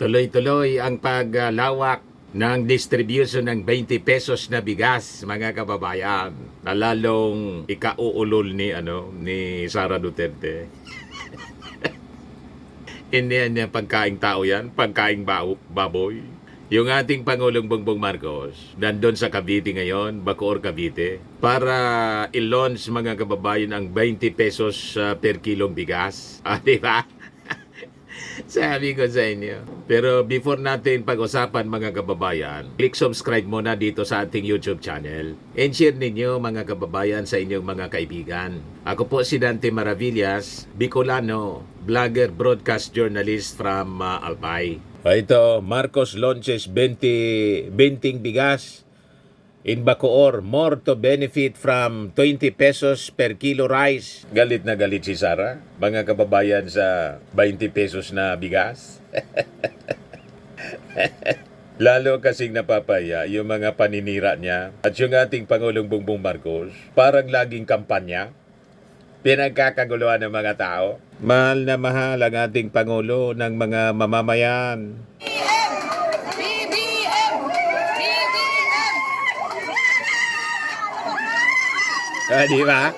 Tuloy-tuloy ang paglawak ng distribution ng 20 pesos na bigas, mga kababayan, na lalong ikauulol ni Sara Duterte. Hindi yan pagkaing tao yan, pagkaing baboy. Yung ating Pangulong Bongbong Marcos, nandun sa Cavite ngayon, Bacoor, Cavite, para i-launch, mga kababayan, ang 20 pesos per kilong bigas. Di ba? Sabi ko sa inyo. Pero before natin pag-usapan, mga kababayan, click subscribe muna dito sa ating YouTube channel. And share ninyo, mga kababayan, sa inyong mga kaibigan. Ako po si Dante Maravillas, Bicolano, vlogger, broadcast journalist from Albay. Ito, Marcos launches 20 bigas in Bacoor, more to benefit from 20 pesos per kilo rice. Galit na galit si Sara, mga kababayan, sa 20 pesos na bigas. Lalo kasing napapaya yung mga paninira niya at yung ating Pangulong Bongbong Marcos, parang laging kampanya, pinagkakaguluhan ng mga tao. Mahal na mahal ang ating Pangulo ng mga mamamayan. Di ba?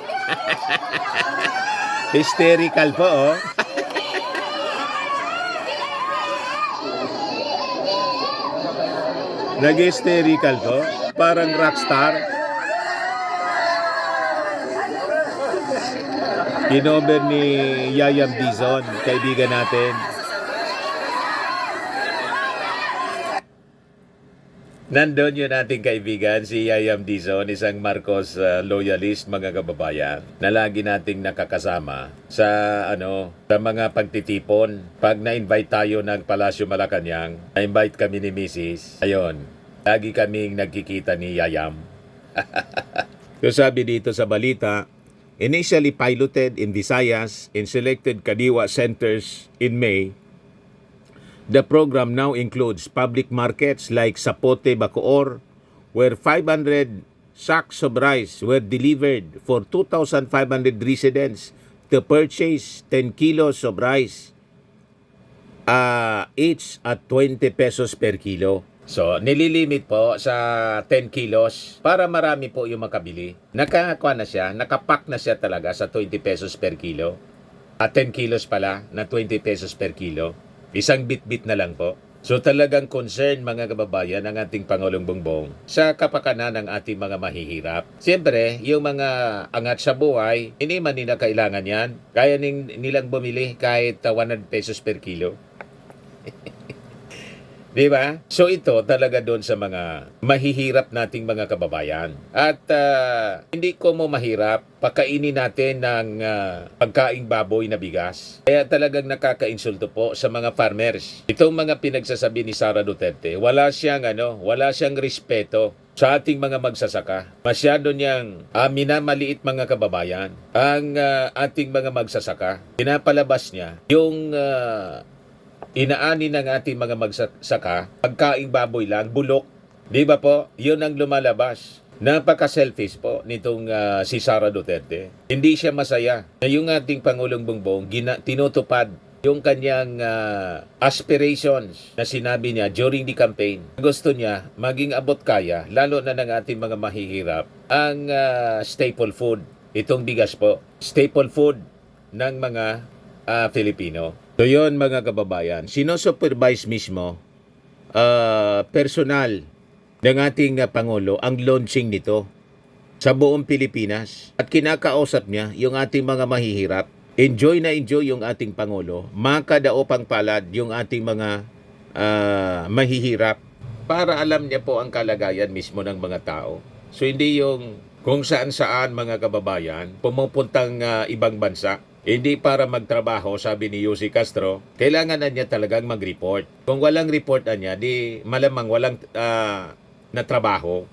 Hysterical po, oh. Nag-hysterical po. Parang rockstar. Kinover ni Yayam Dizon, kaibigan natin. Nandun yun ating kaibigan, si Yayam Dizon, isang Marcos loyalist, mga kababayan, na lagi nating nakakasama sa sa mga pagtitipon. Pag na-invite tayo ng Palasyo Malacanang, na-invite kami ni Mrs. Ayun, lagi kaming nagkikita ni Yayam. So sabi dito sa balita, initially piloted in Visayas in selected Kadiwa centers in May, the program now includes public markets like Sapote, Bacoor, where 500 sacks of rice were delivered for 2,500 residents to purchase 10 kilos of rice, each at 20 pesos per kilo. So, nililimit po sa 10 kilos para marami po yung makabili. Nakakuha na siya, nakapack na siya talaga sa 20 pesos per kilo. At 10 kilos pala na 20 pesos per kilo. Isang bit-bit na lang po. So talagang concern, mga kababayan, ng ating Pangulong Bongbong sa kapakanan ng ating mga mahihirap. Siyempre, yung mga angat sa buhay, hindi man nila kailangan yan. Kaya nilang bumili kahit 100 pesos per kilo. Di ba? So ito talaga doon sa mga mahihirap nating mga kababayan. At hindi ko mo mahirap, pakainin natin ng pagkaing baboy na bigas. Kaya talagang nakakainsulto po sa mga farmers. Itong mga pinagsasabi ni Sara Duterte, wala siyang respeto sa ating mga magsasaka. Masyado niyang minamaliit, mga kababayan, ang ating mga magsasaka. Pinapalabas niya yung inaani ng ating mga magsasaka, pagkaing baboy lang, bulok. Di ba po? Yun ang lumalabas. Napaka-selfish po nitong si Sara Duterte. Hindi siya masaya na yung ating Pangulong Bongbong tinutupad yung kanyang aspirations na sinabi niya during the campaign. Gusto niya maging abot kaya, lalo na ng ating mga mahihirap, ang staple food. Itong bigas po, staple food ng mga Filipino. So yun, mga kababayan, sino-supervise mismo personal ng ating Pangulo ang launching nito sa buong Pilipinas. At kinakausap niya yung ating mga mahihirap. Enjoy na enjoy yung ating Pangulo. Makadaopang palad yung ating mga mahihirap para alam niya po ang kalagayan mismo ng mga tao. So hindi yung kung saan-saan, mga kababayan, pumupuntang ibang bansa. Hindi para magtrabaho, sabi ni Yussi Castro, kailangan na niya talagang mag-report. Kung walang report na niya, di malamang walang natrabaho.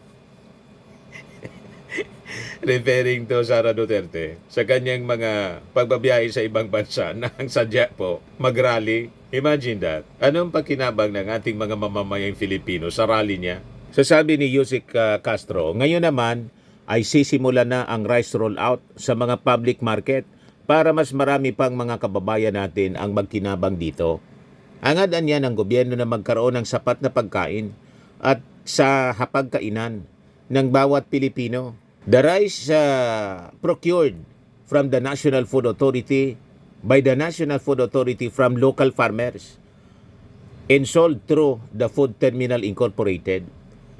Referring to Sara Duterte sa kanyang mga pagbabiyahe sa ibang bansa na ang sadya po mag-rally. Imagine that. Anong pakinabang ng ating mga mamamayang Filipino sa rally niya? So sabi ni Yussi Castro, ngayon naman ay sisimula na ang rice rollout sa mga public market para mas marami pang mga kababayan natin ang magkinabang dito. Angadan niya ng gobyerno na magkaroon ng sapat na pagkain at sa hapagkainan ng bawat Pilipino. The rice procured from the National Food Authority by the National Food Authority from local farmers and sold through the Food Terminal Incorporated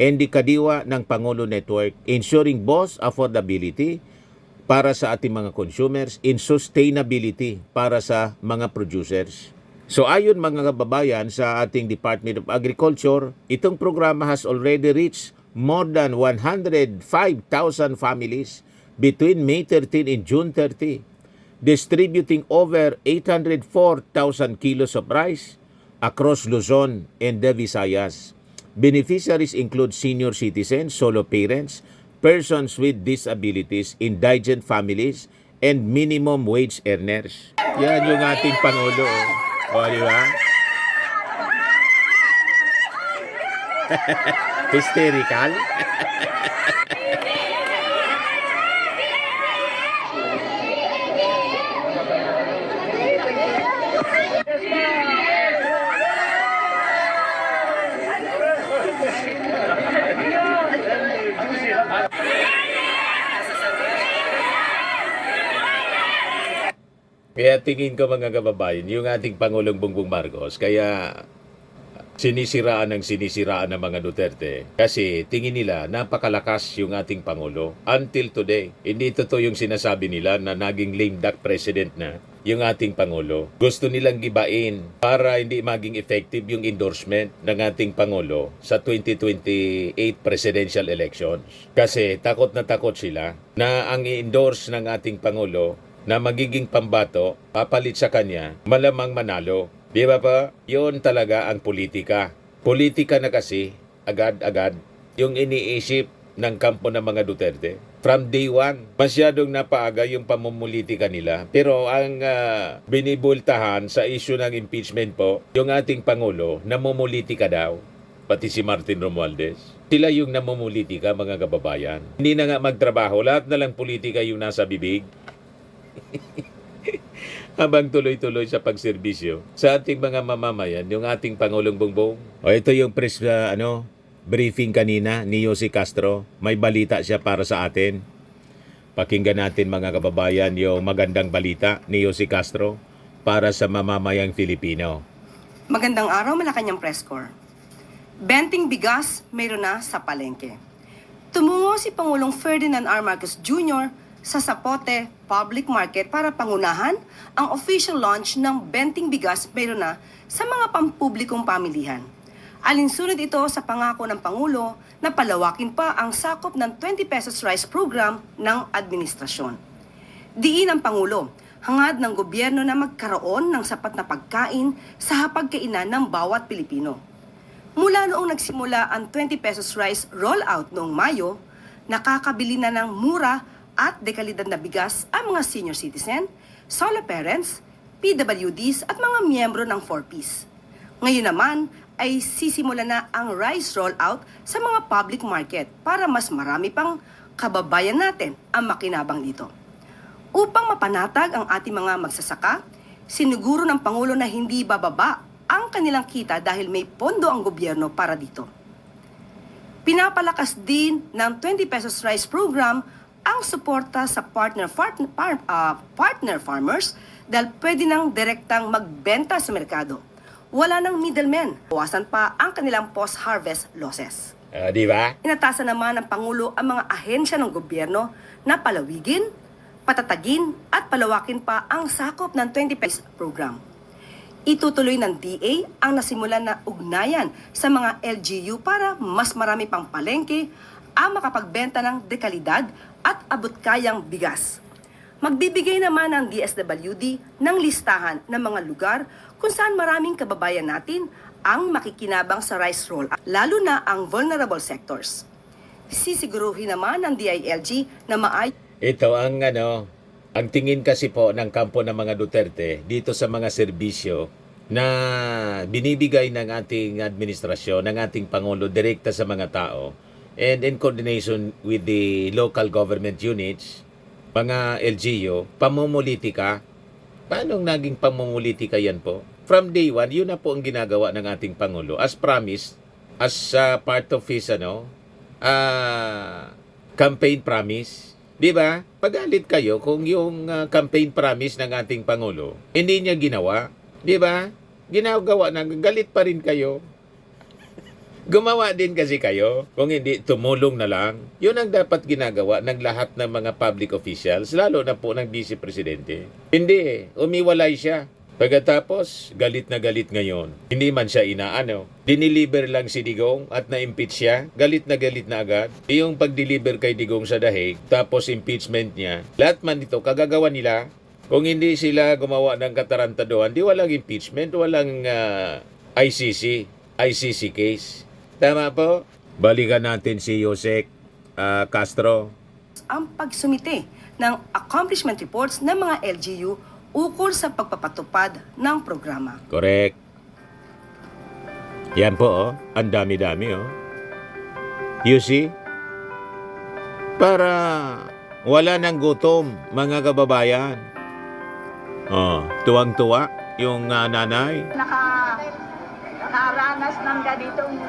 and the Kadiwa ng Pangulo Network, ensuring both affordability para sa ating mga consumers and sustainability para sa mga producers. So ayon mga kababayan sa ating Department of Agriculture, itong programa has already reached more than 105,000 families between May 13 and June 30, distributing over 804,000 kilos of rice across Luzon and the Visayas. Beneficiaries include senior citizens, solo parents, persons with disabilities, indigent families, and minimum wage earners. Yan yung ating Pangulo. O, di ba? Hysterical? Kaya tingin ko mga kababayan, yung ating Pangulong Bongbong Marcos, kaya sinisiraan ng mga Duterte kasi tingin nila napakalakas yung ating Pangulo. Until today, hindi totoo yung sinasabi nila na naging lame duck president na yung ating Pangulo. Gusto nilang gibain para hindi maging effective yung endorsement ng ating Pangulo sa 2028 presidential elections. Kasi takot sila na ang i-endorse ng ating Pangulo na magiging pambato, papalit sa kanya, malamang manalo. Di ba pa? Yun talaga ang politika. Politika na kasi, agad-agad, yung iniisip ng kampo ng mga Duterte. From day one, masyadong napaaga yung pamumulitika nila. Pero ang binibultahan sa issue ng impeachment po, yung ating Pangulo, namumulitika daw. Pati si Martin Romualdez. Sila yung namumulitika, mga kababayan. Hindi na nga magtrabaho, lahat na lang politika yung nasa bibig. Habang tuloy-tuloy sa pagserbisyo sa ating mga mamamayan, yung ating Pangulong Bongbong. O ito yung press briefing kanina ni Jose Castro. May balita siya para sa atin. Pakinggan natin mga kababayan yung magandang balita ni Jose Castro para sa mamamayang Filipino. Magandang araw, Malacanang Press Corps. Benting bigas mayroon na sa palengke. Tumungo si Pangulong Ferdinand R. Marcos Jr. sa Zapote Public Market para pangunahan ang official launch ng benting bigas mayroon na sa mga pampublikong pamilihan. Alinsunod ito sa pangako ng Pangulo na palawakin pa ang sakop ng 20 pesos rice program ng administrasyon. Diin ang Pangulo, hangad ng gobyerno na magkaroon ng sapat na pagkain sa hapagkainan ng bawat Pilipino. Mula noong nagsimula ang 20 pesos rice rollout noong Mayo, nakakabili na ng mura at dekalidad na bigas ang mga senior citizen, solo parents, PWDs at mga miyembro ng 4Ps. Ngayon naman ay sisimula na ang rice rollout sa mga public market para mas marami pang kababayan natin ang makinabang dito. Upang mapanatag ang ating mga magsasaka, siniguro ng Pangulo na hindi bababa ang kanilang kita dahil may pondo ang gobyerno para dito. Pinapalakas din ng 20 pesos rice program ang suporta sa partner farmers dahil pwede nang direktang magbenta sa merkado. Wala nang middlemen. Bawasan pa ang kanilang post-harvest losses. Di ba? Inatasan naman ng Pangulo ang mga ahensya ng gobyerno na palawigin, patatagin at palawakin pa ang sakop ng 20 pesos program. Itutuloy ng DA ang nasimulan na ugnayan sa mga LGU para mas marami pang palengke ang makapagbenta ng dekalidad at abot-kayang bigas. Magbibigay naman ang DSWD ng listahan ng mga lugar kung saan maraming kababayan natin ang makikinabang sa rice roll, lalo na ang vulnerable sectors. Sisiguruhin naman ng DILG na Ito ang tingin kasi po ng kampo ng mga Duterte dito sa mga serbisyo na binibigay ng ating administrasyon, ng ating Pangulo direkta sa mga tao. And in coordination with the local government units, mga LGU, pamumulitika. Paano naging pamumulitika yan po? From day one, yun na po ang ginagawa ng ating Pangulo. As promised, as part of his campaign promise. Di ba? Pagalit kayo kung yung campaign promise ng ating Pangulo, hindi niya ginawa. Di ba? Ginagawa na, galit pa rin kayo. Gumawa din kasi kayo. Kung hindi, tumulong na lang. Yun ang dapat ginagawa ng lahat ng mga public officials, lalo na po ng Vice Presidente. Hindi, umiwalay siya. Pagkatapos, galit na galit ngayon. Hindi man siya inaano. Diniliber lang si Digong at na-impeach siya. Galit na agad. Yung pag-deliver kay Digong sa dahig, tapos impeachment niya. Lahat man ito, kagagawa nila. Kung hindi sila gumawa ng katarantaduhan, di walang impeachment, walang ICC case. Tama po? Balikan natin si Yusek Castro. Ang pagsumite ng accomplishment reports ng mga LGU ukol sa pagpapatupad ng programa. Correct. Yan po, oh. Ang dami-dami, oh. You see? Para wala ng gutom, mga kababayan. Oh, tuwang-tuwa yung nanay. Nakaranas ng ganitong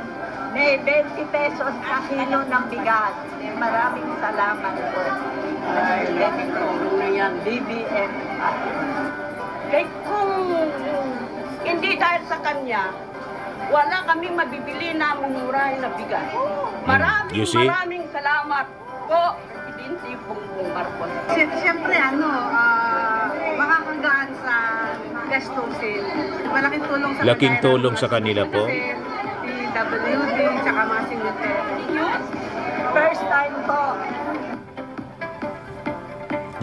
may 20 pesos na kilo ng bigas. Maraming salamat po. Na yan, BBM. Kaya kung hindi dahil sa kanya, wala kami mabibili na mumuray na bigas. You see? Maraming salamat po. Hindi Bongbong Marcos. Siyempre, makakagaan sa gastusin. Malaking tulong sa Laking tulong sa kanila po. PWD, tsaka mga sinutero. First time po.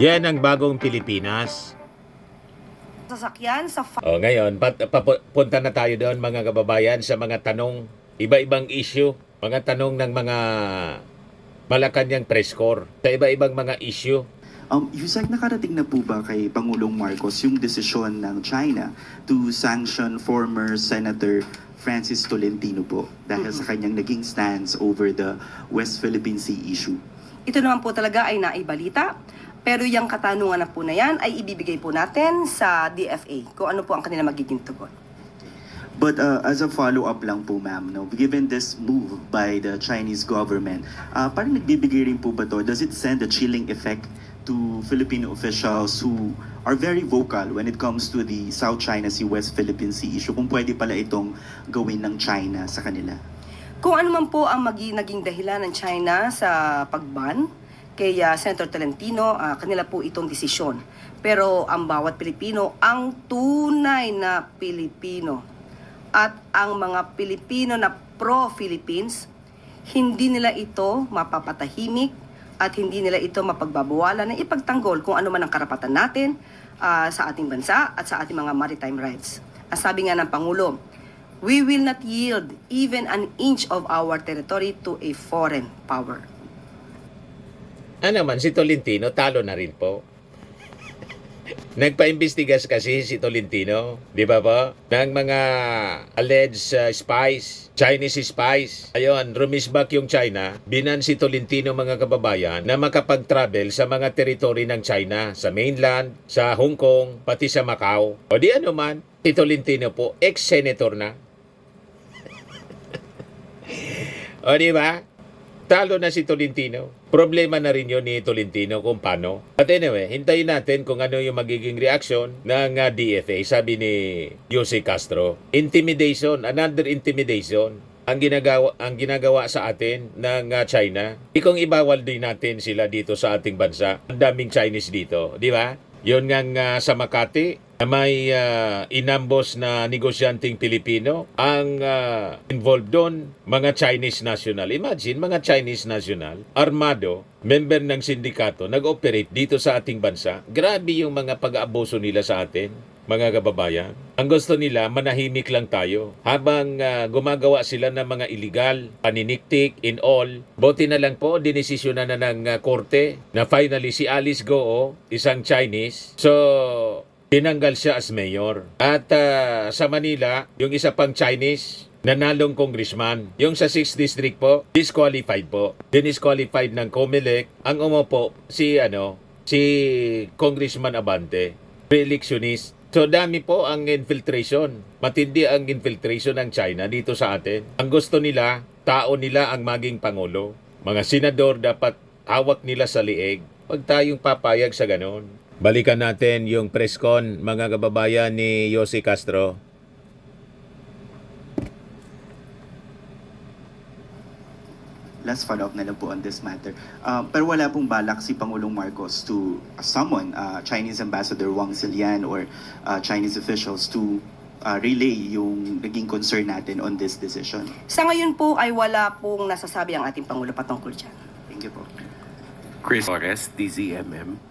Yan ang bagong Pilipinas. Sasakyan sa Ngayon, punta na tayo doon mga kababayan sa mga tanong, iba-ibang issue, mga tanong ng mga Malacanang press corps sa iba-ibang mga issue. Yusek, nakarating na po ba kay Pangulong Marcos yung desisyon ng China to sanction former Senator Francis Tolentino po dahil sa kanyang naging stance over the West Philippine Sea issue? Ito naman po talaga ay naibalita. Pero yung katanungan na po na yan ay ibibigay po natin sa DFA kung ano po ang kanila magiging tugon. But as a follow-up lang po, ma'am, no, given this move by the Chinese government, parang nagbibigay rin po ba to? Does it send a chilling effect to Filipino officials who are very vocal when it comes to the South China Sea, West Philippine Sea issue? Kung pwede pala itong gawin ng China sa kanila? Kung ano man po ang naging dahilan ng China sa pagban kay Senator Tolentino, kanila po itong desisyon. Pero ang bawat Pilipino, ang tunay na Pilipino, at ang mga Pilipino na pro-Philippines, hindi nila ito mapapatahimik at hindi nila ito mapagbabawalan na ipagtanggol kung ano man ang karapatan natin sa ating bansa at sa ating mga maritime rights. Ang sabi nga ng Pangulo, we will not yield even an inch of our territory to a foreign power. Ano man, si Tolentino, talo na rin po. Nagpa-imbestigas kasi si Tolentino, di ba po? Ng mga alleged spies, Chinese spies. Ayun, rumisbak yung China, binan si Tolentino mga kababayan na makapag-travel sa mga teritoryo ng China, sa mainland, sa Hong Kong, pati sa Macau. O di ano man, si Tolentino po, ex-senator na. O di ba? Talo na si Tolentino. Problema na rin yun ni Tolentino kung paano. At anyway, hintayin natin kung ano yung magiging reaksyon ng DFA. Sabi ni Jose Castro, intimidation, another intimidation ang ginagawa sa atin ng China. Ikong ibawal din natin sila dito sa ating bansa. Ang daming Chinese dito, di ba? Yun nga sa Makati, na may inambos na negosyanteng Pilipino ang involved doon, mga Chinese national. Imagine, mga Chinese national, armado, member ng sindikato, nag-operate dito sa ating bansa. Grabe yung mga pag-aabuso nila sa atin, mga kababayan. Ang gusto nila, manahimik lang tayo. Habang gumagawa sila ng mga illegal, paniniktik, in all, buti na lang po, dinesisyonan na ng korte na finally si Alice Goo, isang Chinese. So, tinanggal siya as mayor. At sa Manila, yung isa pang Chinese, nanalong congressman. Yung sa 6th District po, disqualified po. Dinisqualified ng COMELEC. Ang umupo, si Congressman Abante, re-electionist. So dami po ang infiltration. Matindi ang infiltration ng China dito sa atin. Ang gusto nila, tao nila ang maging pangulo. Mga senador dapat hawak nila sa liig. Huwag tayong papayag sa ganon. Balikan natin yung press con, mga kababayan ni Yossi Castro. Last follow-up na lang po on this matter. Pero wala pong balak si Pangulong Marcos to summon Chinese Ambassador Wang Zilian or Chinese officials to relay yung naging concern natin on this decision. Sa ngayon po ay wala pong nasasabi ang ating Pangulo patungkol dyan. Thank you po. Chris Flores, DZMM.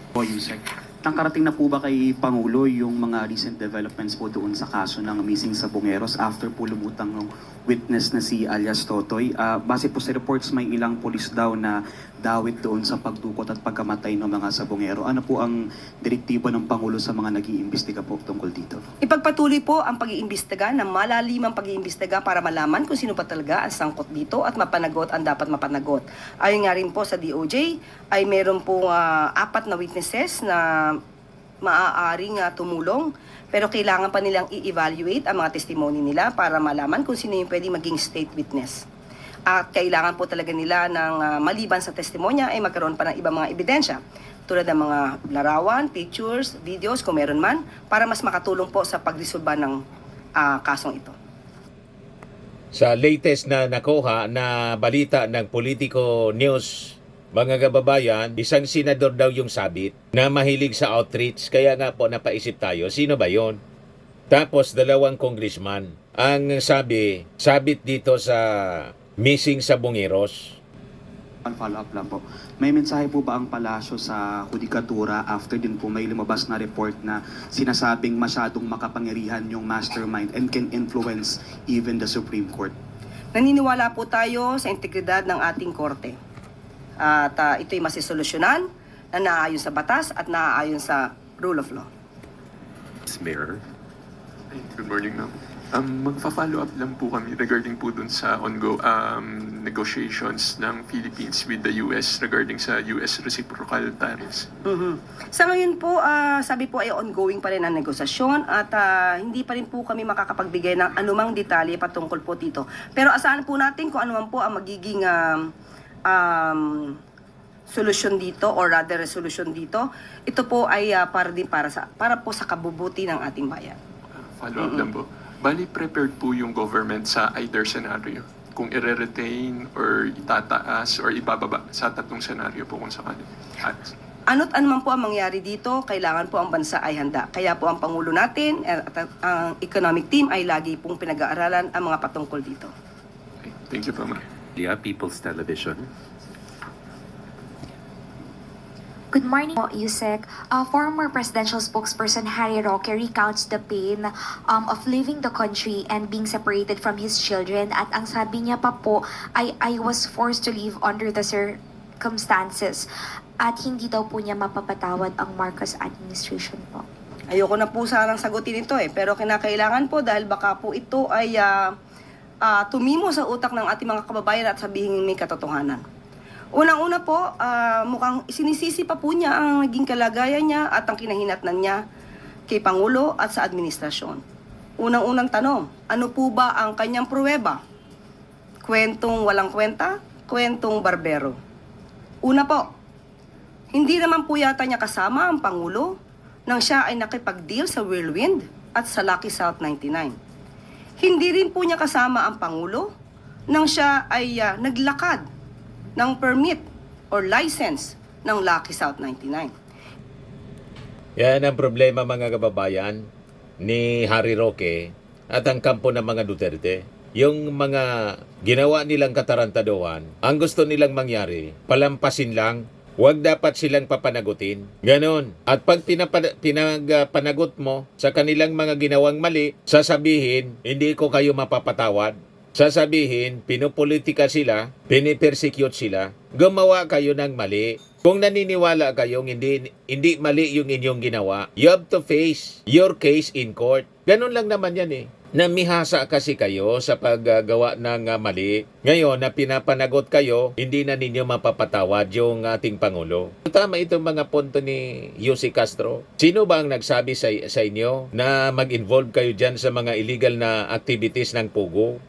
Po, Yusek. Nakarating na po ba kay Pangulo yung mga recent developments po doon sa kaso ng missing sa Bungeros after po lumutang ng witness na si alias Totoy? Base po sa reports, may ilang polis daw na dawit doon sa pagdukot at pagkamatay ng mga sabongero. Ano po ang direktibo ng Pangulo sa mga nag-iimbestiga po tungkol dito? Ipagpatuloy po ang pag-iimbestiga ng malalimang pag-iimbestiga para malaman kung sino pa talaga ang sangkot dito at mapanagot ang dapat mapanagot. Ayon nga rin po sa DOJ ay meron pong 4 na witnesses na maaaring tumulong, pero kailangan pa nilang i-evaluate ang mga testimony nila para malaman kung sino yung pwedeng maging state witness. At kailangan po talaga nila ng maliban sa testimonya ay magkaroon pa ng ibang mga ebidensya tulad ng mga larawan, pictures, videos kung meron man para mas makatulong po sa pagresolba ng kasong ito. Sa latest na nakuha na balita ng Politico News, mga kababayan, isang senador daw yung sabit na mahilig sa outreach. Kaya nga po napaisip tayo, sino ba yon? Tapos 2 congressman ang sabit dito sa missing sa Bungeros. Follow-up lang po. May mensahe po ba ang palasyo sa hudikatura after din po may lumabas na report na sinasabing masyadong makapangyarihan yung mastermind and can influence even the Supreme Court? Naniniwala po tayo sa integridad ng ating korte. At ito'y masisolusyonan na naaayon sa batas at naaayon sa rule of law. Mayor. Ay, good morning, ma'am. Magfa-follow up lang po kami regarding po dun sa negotiations ng Philippines with the US regarding sa US reciprocal tariffs. Sa ngayon po, sabi po ay ongoing pa rin ang negosasyon at hindi pa rin po kami makakapagbigay ng anumang detalye patungkol po dito. Pero asahan po natin kung anuman po ang magiging solusyon dito or rather resolution dito. Ito po ay para po sa kabubuti ng ating bayan. Follow up lang po. Bali, prepared po yung government sa either scenario. Kung i-retain or itataas or ibababa sa 3 senaryo po kung sakali. Ano't anuman po ang mangyari dito, kailangan po ang bansa ay handa. Kaya po ang Pangulo natin at ang economic team ay lagi pong pinag-aaralan ang mga patungkol dito. Okay, thank you po, ma'am. Yeah, People's Television. Good morning po, Yusek. Former presidential spokesperson Harry Roque recounts the pain of leaving the country and being separated from his children. At ang sabi niya pa po ay I was forced to leave under the circumstances. At hindi daw po niya mapapatawad ang Marcos administration po. Ayoko na po sanang sagutin ito pero kinakailangan po dahil baka po ito ay tumimo sa utak ng ating mga kababayan at sabihin may katotohanan. Unang-una po, mukhang sinisisi pa po niya ang naging kalagayan niya at ang kinahinatnan niya kay Pangulo at sa administrasyon. Unang-unang tanong, ano po ba ang kanyang pruweba? Kwentong walang kwenta? Kwentong barbero? Una po, hindi naman po yata niya kasama ang Pangulo nang siya ay nakipag-deal sa Whirlwind at sa Lucky South 99. Hindi rin po niya kasama ang Pangulo nang siya ay naglakad ng permit or license ng Lucky South 99. Yan ang problema, mga kababayan, ni Harry Roque at ang kampo ng mga Duterte. Yung mga ginawa nilang katarantaduhan, ang gusto nilang mangyari, palampasin lang, huwag dapat silang papanagutin. Ganon. At pag pinagpanagot mo sa kanilang mga ginawang mali, sasabihin, hindi ko kayo mapapatawad. Sasabihin, pinupolitika sila, pinipersecute sila, gumawa kayo ng mali. Kung naniniwala kayong hindi mali yung inyong ginawa, you have to face your case in court. Ganun lang naman yan eh. Namihasa kasi kayo sa paggawa ng mali. Ngayon na pinapanagot kayo, hindi na ninyo mapapatawad yung ating Pangulo. Tama itong mga punto ni Yussi Castro. Sino ba ang nagsabi sa inyo na mag-involve kayo dyan sa mga illegal na activities ng Pugo?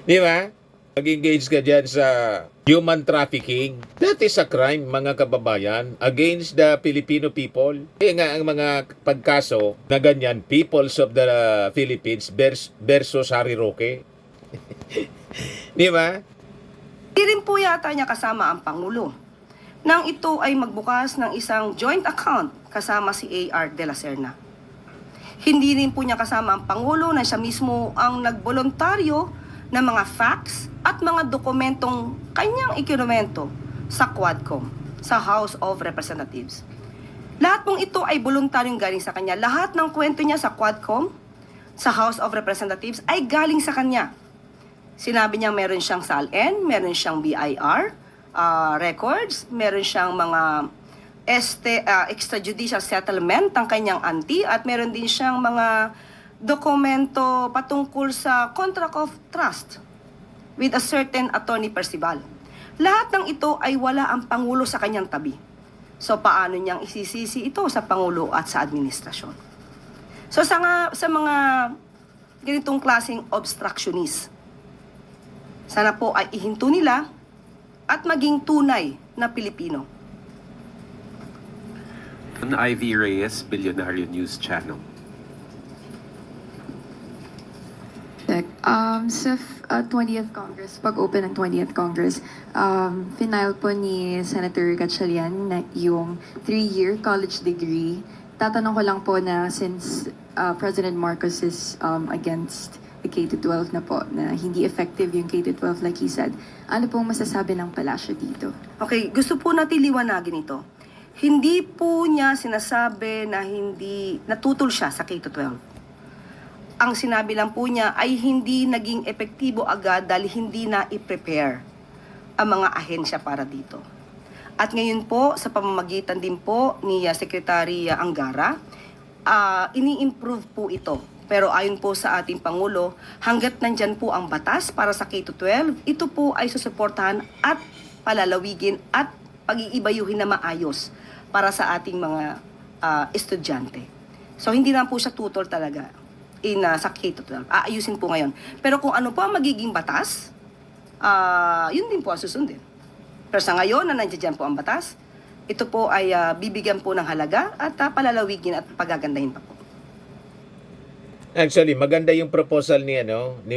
Di ba? Mag-engage ka dyan sa human trafficking. That is a crime, mga kababayan, against the Filipino people. Kaya nga ang mga pagkaso na ganyan, peoples of the Philippines versus Harry Roque. Di ba? Di rin po yata niya kasama ang Pangulo nang ito ay magbukas ng isang joint account kasama si A.R. de la Serna. Hindi rin po niya kasama ang Pangulo na siya mismo ang nagboluntaryo ng mga facts at mga dokumentong kanyang ikinumento sa Quadcom, sa House of Representatives. Lahat pong ito ay voluntaryong galing sa kanya. Lahat ng kwento niya sa Quadcom, sa House of Representatives, ay galing sa kanya. Sinabi niya meron siyang SALN, meron siyang BIR records, meron siyang mga extrajudicial settlement ng kanyang auntie, at meron din siyang mga dokumento patungkol sa contract of trust with a certain Attorney Percival. Lahat ng ito ay wala ang Pangulo sa kanyang tabi. So paano niyang isisisi ito sa Pangulo at sa administrasyon? So sa mga ganitong klaseng obstructionist, sana po ay ihinto nila at maging tunay na Pilipino. Ivy Reyes, Billionaire News Channel. Sa 20th Congress, pag-open ng 20th Congress, final po ni Senator Gatchalian na yung 3-year college degree. Tatanong ko lang po na since President Marcos is against the K-12 na po, na hindi effective yung K-12 like he said, ano pong masasabi ng palasyo dito? Okay, gusto po natin liwanagin ito. Hindi po niya sinasabi na hindi natutol siya sa K-12. Ang sinabi lang po niya ay hindi naging epektibo agad dahil hindi na i-prepare ang mga ahensya para dito. At ngayon po, sa pamamagitan din po ni Secretary Angara, ini-improve po ito. Pero ayon po sa ating Pangulo, hanggat nandyan po ang batas para sa K-12, ito po ay susuportahan at palalawigin at pag-iibayuhin na maayos para sa ating mga estudyante. So hindi na po siya tutol talaga sa K-12. Aayusin po ngayon. Pero kung ano po ang magiging batas, yun din po ang susundin. Pero sa ngayon na nandiyan po ang batas, ito po ay bibigyan po ng halaga at palalawigin at pagagandahin pa po. Actually, maganda yung proposal ni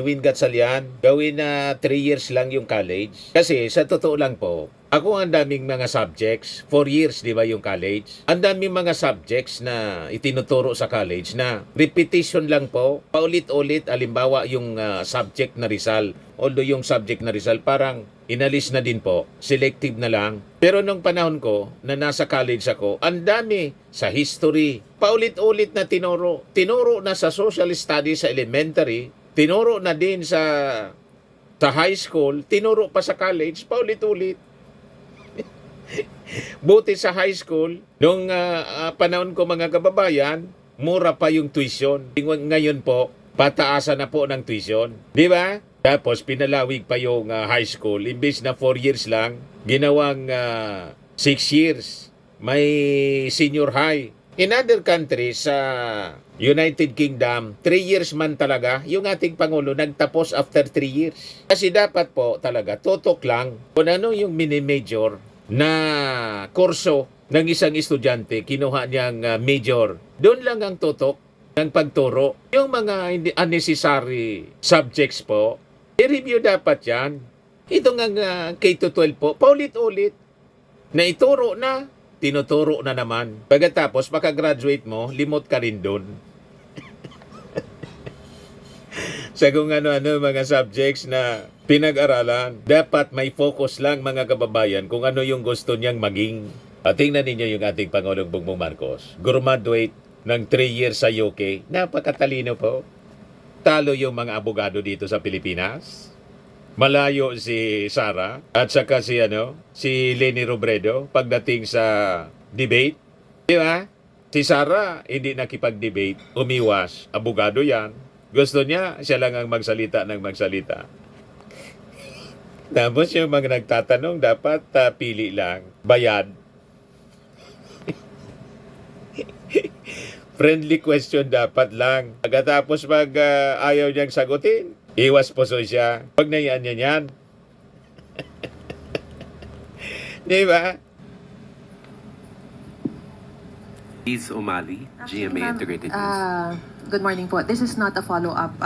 Win Gatchalian. Gawin na 3 years lang yung college. Kasi sa totoo lang po, ako ang daming mga subjects, 4 years, di ba yung college? Ang daming mga subjects na itinuturo sa college na repetition lang po, paulit-ulit, alimbawa yung subject na Rizal. Although yung subject na Rizal parang inalis na din po, selective na lang. Pero nung panahon ko, na nasa college ako, ang dami sa history, paulit-ulit na tinuro. Tinuro na sa social studies sa elementary, tinuro na din sa high school, tinuro pa sa college, paulit-ulit. Buti sa high school, nung panahon ko mga kababayan, mura pa yung tuition. Ngayon po, pataasan na po ng tuition. Di ba? Tapos pinalawig pa yung high school. Imbis na 4 years lang, ginawang 6 years. May senior high. In other countries, sa United Kingdom, 3 years man talaga, yung ating Pangulo nagtapos after 3 years. Kasi dapat po talaga, tutok lang kung ano yung mini-major na kurso ng isang estudyante, kinuha niyang major. Doon lang ang tutok ng pagturo. Yung mga unnecessary subjects po, i-review dapat yan. Ito nga K-12 po, paulit-ulit na ituro na, tinuturo na naman. Pagkatapos, makagraduate mo, limot ka rin doon. Sa kung ano-ano mga subjects na pinag-aralan, dapat may focus lang mga kababayan kung ano yung gusto niyang maging. At tingnan ninyo yung ating Pangulong Bongbong Marcos. Graduate ng 3 years sa UK. Napakatalino po. Talo yung mga abogado dito sa Pilipinas. Malayo si Sara at saka si Lenny Robredo pagdating sa debate. Di ba? Si Sara, hindi nakipag-debate, umiwas, abogado yan. Gusto niya, siya lang ang magsalita ng magsalita. Tapos yung mga nagtatanong, dapat pili lang, bayad. Friendly question dapat lang. Pagkatapos ayaw niyang sagutin, iwas po siya. Huwag na yan. Di ba? Liz Umali, GMA Ma'am, Integrated News. Good morning po. This is not a follow-up.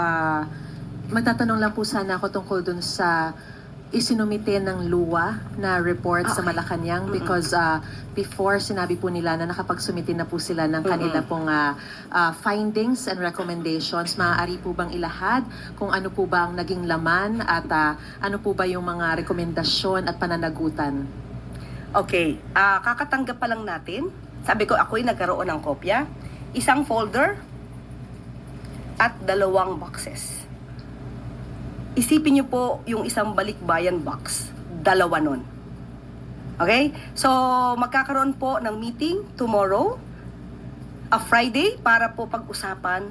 Magtatanong lang po sana ako tungkol dun sa isinumite ng luwa na report sa Malacanang because before sinabi po nila na nakapagsumite na po sila ng kanila pong findings and recommendations. Maaari po bang ilahad kung ano po ba ang naging laman at ano po ba yung mga rekomendasyon at pananagutan? Okay, kakatanggap pa lang natin. Sabi ko, ako'y nagkaroon ng kopya. Isang folder at 2 boxes. Isipin niyo po yung isang balikbayan box. 2 nun. Okay? So, magkakaroon po ng meeting tomorrow, Friday, para po pag-usapan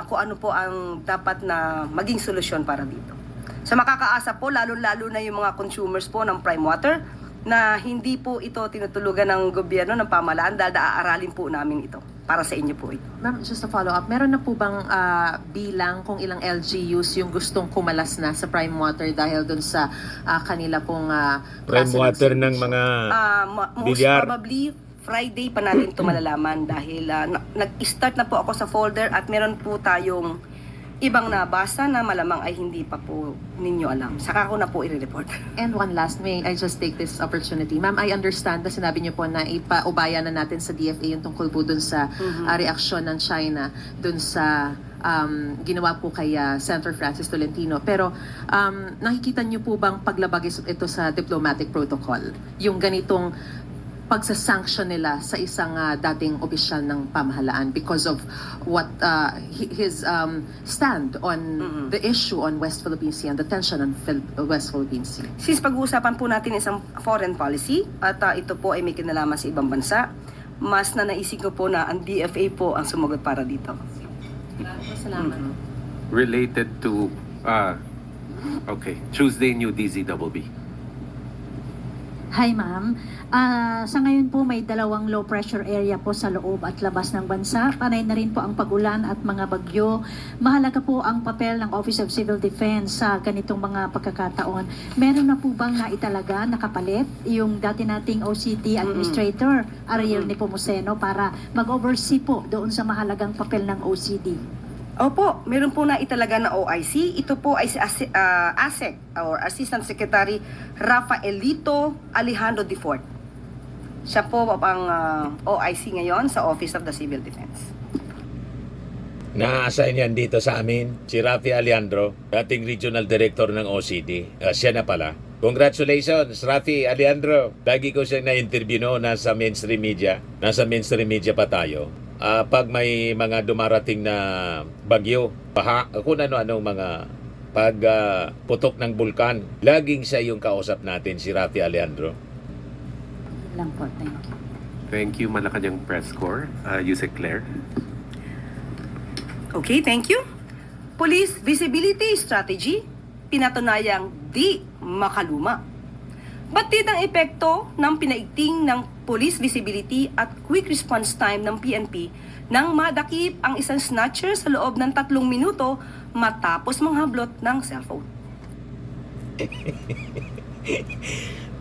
kung ano po ang dapat na maging solusyon para dito. So, makakaasa po, lalo-lalo na yung mga consumers po ng prime water, na hindi po ito tinutulugan ng gobyerno, ng pamahalaan, dahil aaralin po namin ito. Para sa inyo po ito. Ma'am, just a follow-up. Meron na po bang bilang kung ilang LGUs yung gustong kumalas na sa prime water dahil dun sa kanila pong Prime klase water ng service? mga Most bilyar. probably, Friday pa natin ito malalaman dahil nag-start na po ako sa folder at meron po tayong ibang nabasa na malamang ay hindi pa po ninyo alam. Saka ko na po i-report. And one last, may I just take this opportunity? Ma'am, I understand na sinabi niyo po na ipaubaya na natin sa DFA yung tungkol po dun sa reaksyon ng China dun sa ginawa po kay Senator Francis Tolentino. Pero nakikita niyo po bang paglabag ito sa diplomatic protocol? Yung ganitong pagsasanction nila sa isang dating opisyal ng pamahalaan because of what his stand on the issue on West Philippine Sea and the tension on West Philippine Sea. Since pag-uusapan po natin isang foreign policy at ito po ay may kinalaman sa ibang bansa, mas na naisip ko po na ang DFA po ang sumagot para dito. Salamat. Related to, okay, Tuesday New DZBB. Hi ma'am. Sa ngayon po may 2 low pressure area po sa loob at labas ng bansa. Panay na rin po ang pagulan at mga bagyo. Mahalaga po ang papel ng Office of Civil Defense sa ganitong mga pagkakataon. Meron na po bang naitalaga, nakapalit yung dati nating OCT Administrator, Ariel Nepomuceno, para mag-oversee po doon sa mahalagang papel ng OCD? Opo, meron po na italaga na OIC. Ito po ay si ASEC or Assistant Secretary Rafaelito Alejandro Defort. Siya po ang OIC ngayon sa Office of the Civil Defense. Na-assign yan dito sa amin, si Rafi Alejandro, dating Regional Director ng OCD. Siya na pala. Congratulations, Rafi Alejandro. Lagi ko siyang na-interview no, nasa mainstream media. Nasa mainstream media pa tayo. Pag may mga dumarating na bagyo, baha, kung ano-anong mga putok ng bulkan, laging siya yung kausap natin, si Rafi Alejandro. Lang po, thank you. Thank you, Malacanang Press Corps. Yusek Claire. Okay, thank you. Police Visibility Strategy, pinatunayang di makaluma. Batid ang epekto ng pinaigting ng police visibility at quick response time ng PNP nang madakip ang isang snatcher sa loob ng 3 minuto matapos manghablot ng cellphone.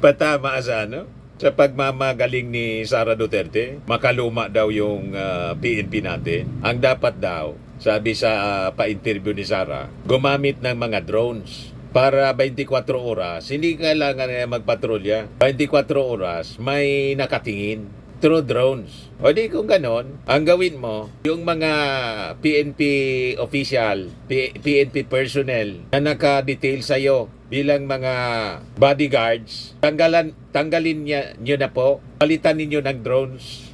Patama sa ano? Sa pagmamagaling ni Sara Duterte, makaluma daw yung PNP natin. Ang dapat daw, sabi sa pa-interview ni Sara, gumamit ng mga drones para 24 oras, hindi kailangan na magpatrolya. 24 oras, may nakatingin through drones. O di kung ganon, ang gawin mo, yung mga PNP official, PNP personnel na naka-detail sa'yo bilang mga bodyguards, tanggalin nyo na po, palitan ninyo ng drones.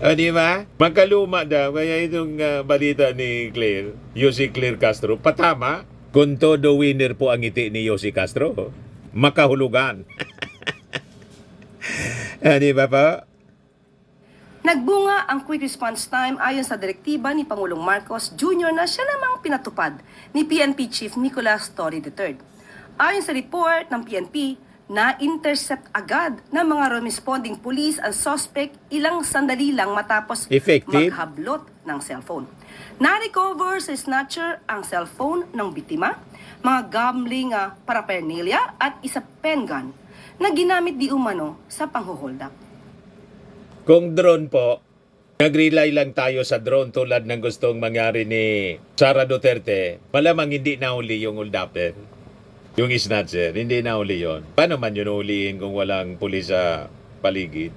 O di ba? Magkaluma daw. Kaya itong balita ni Claire, Yossi Claire Castro, patama. Kung todo winner po ang ngiti ni Yossi Castro, makahulugan. Di ba po? Nagbunga ang quick response time ayon sa direktiba ni Pangulong Marcos Jr. na siya namang pinatupad ni PNP Chief Nicolas Torre III. Ayon sa report ng PNP, na-intercept agad ng mga responding police ang suspect ilang sandali lang matapos Effective? maghablot ng cellphone. Na-recover sa snatcher ang cellphone ng biktima, mga gambling paraphernalia at isa pen gun na ginamit di umano sa panghuhold up. Kung drone po, nag-rely lang tayo sa drone tulad ng gustong mangyari ni Sara Duterte, malamang hindi nahuli yung hold-upper, yung snatcher, hindi nahuli yon. Paano man yun ulihin kung walang pulis sa paligid?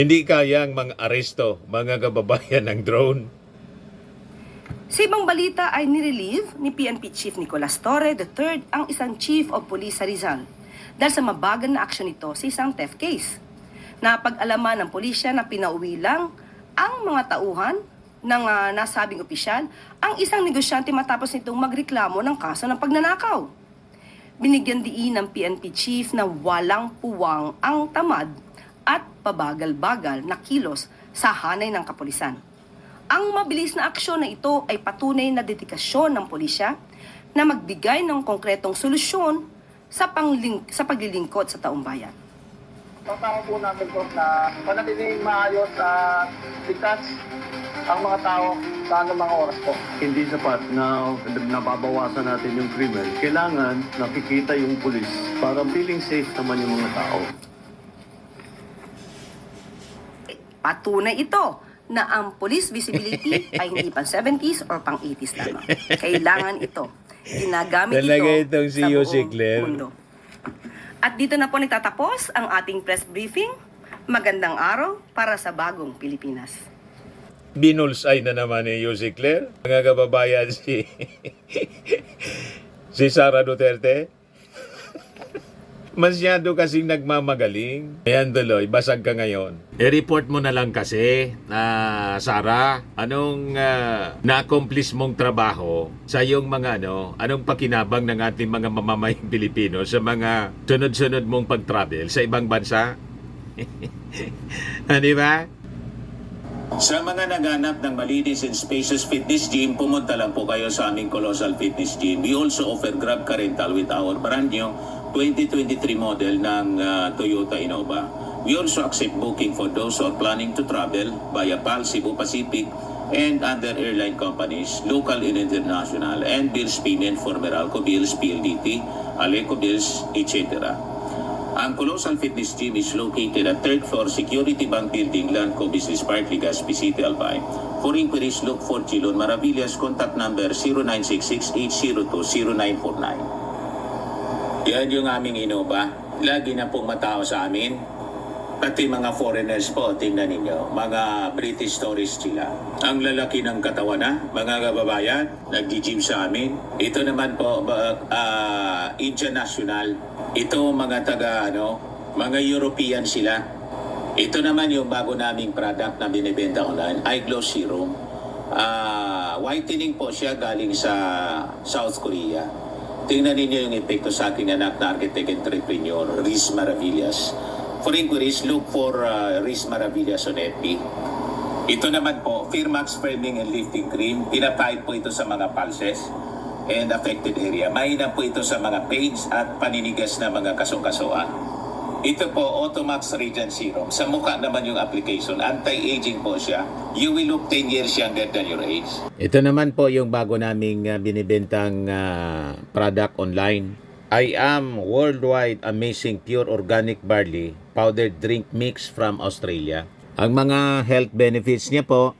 Hindi kayang mga aresto, mga kababayan ng drone. Sa ibang balita ay nirelieve ni PNP Chief Nicolas Torre III ang isang Chief of Police sa Rizal dahil sa mabagal na aksyon nito sa isang theft case. Napag-alaman ng pulisya na pinauwi lang ang mga tauhan ng nasabing opisyal ang isang negosyante matapos nitong magreklamo ng kaso ng pagnanakaw. Binigyan diin ng PNP Chief na walang puwang ang tamad at pabagal-bagal na kilos sa hanay ng kapulisan. Ang mabilis na aksyon na ito ay patunay na dedikasyon ng pulisya na magbigay ng konkretong solusyon sa paglilingkod sa taong bayan. Pagpapako po namin po na panatiling maayos at ligtas ang mga tao sa mga oras po. Hindi sapat na nababawasan natin yung krimen. Kailangan nakikita yung pulis para feeling safe naman yung mga tao. Patunay ito na ang police visibility ay hindi pang 70s or pang 80s lamang. Kailangan ito. Ginagamit Talaga ito itong si sa Yossi buong Claire. mundo. At dito na po nagtatapos ang ating press briefing. Magandang araw para sa bagong Pilipinas. Binulsay na naman ni Yossi Claire. Mga kababayan si Sara Duterte. Masyado kasing nagmamagaling. Ayan tuloy, basag ka ngayon. I-report mo na lang kasi, Sara, anong na-accomplish mong trabaho sa iyong mga anong pakinabang ng ating mga mamamayang Pilipino sa mga sunod-sunod mong pag-travel sa ibang bansa? Di ba? Sa mga naghanap ng malinis and spacious fitness gym, pumunta lang po kayo sa aming Colossal Fitness Gym. We also offer Grab Car Rental with our brand new 2023 model ng Toyota Innova. We also accept booking for those who are planning to travel via PAL, Cebu Pacific, and other airline companies, local and international, and bills payment for Meralco Bills, PLDT, Aleco Bills, etc. Ang Colossal Fitness Gym is located at 3rd floor Security Bank Building, Lanco Business Park, Legazpi City, Albay. For inquiries, look for Chilon Maravillas. Contact number 0966-802-0949. Yan yung aming Innova. Lagi na pong matao sa amin. Pati mga foreigners po, tingnan ninyo. Mga British tourists sila. Ang lalaki ng katawan na, mga kababayan, nag-gym sa amin. Ito naman po, Indian National. Ito mga mga European sila. Ito naman yung bago naming product na binibenta online, Eye Glow Serum. Whitening po siya galing sa South Korea. Tingnan ninyo yung epekto sa aking anak na architect entrepreneur, Riz Maravillas. For inquiries, look for Riz Maravillas on FB. Ito naman po, Firmax Firming and Lifting Cream. Pinapahid po ito sa mga pulses and affected area. Mahina po ito sa mga pains at paninigas na mga kasong-kasuan. Ito po, Automax Radiant Serum. Sa mukha naman yung application. Anti-aging po siya. You will look 10 years younger than your age. Ito naman po yung bago naming binibentang product online. I am Worldwide Amazing Pure Organic Barley Powdered Drink Mix from Australia. Ang mga health benefits niya po,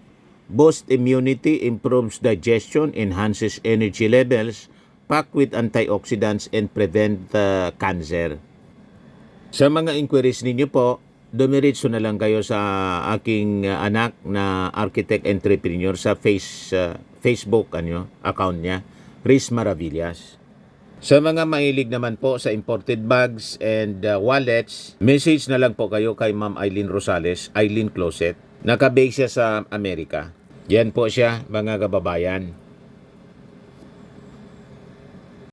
boost immunity, improves digestion, enhances energy levels, packed with antioxidants and prevent cancer. Sa mga inquiries ninyo po, dumiretso na lang kayo sa aking anak na architect entrepreneur sa Facebook account niya, Riz Maravillas. Sa mga mahilig naman po sa imported bags and wallets, message na lang po kayo kay Ma'am Eileen Rosales, Eileen Closet. Nakabase siya sa Amerika. Yan po siya, mga kababayan.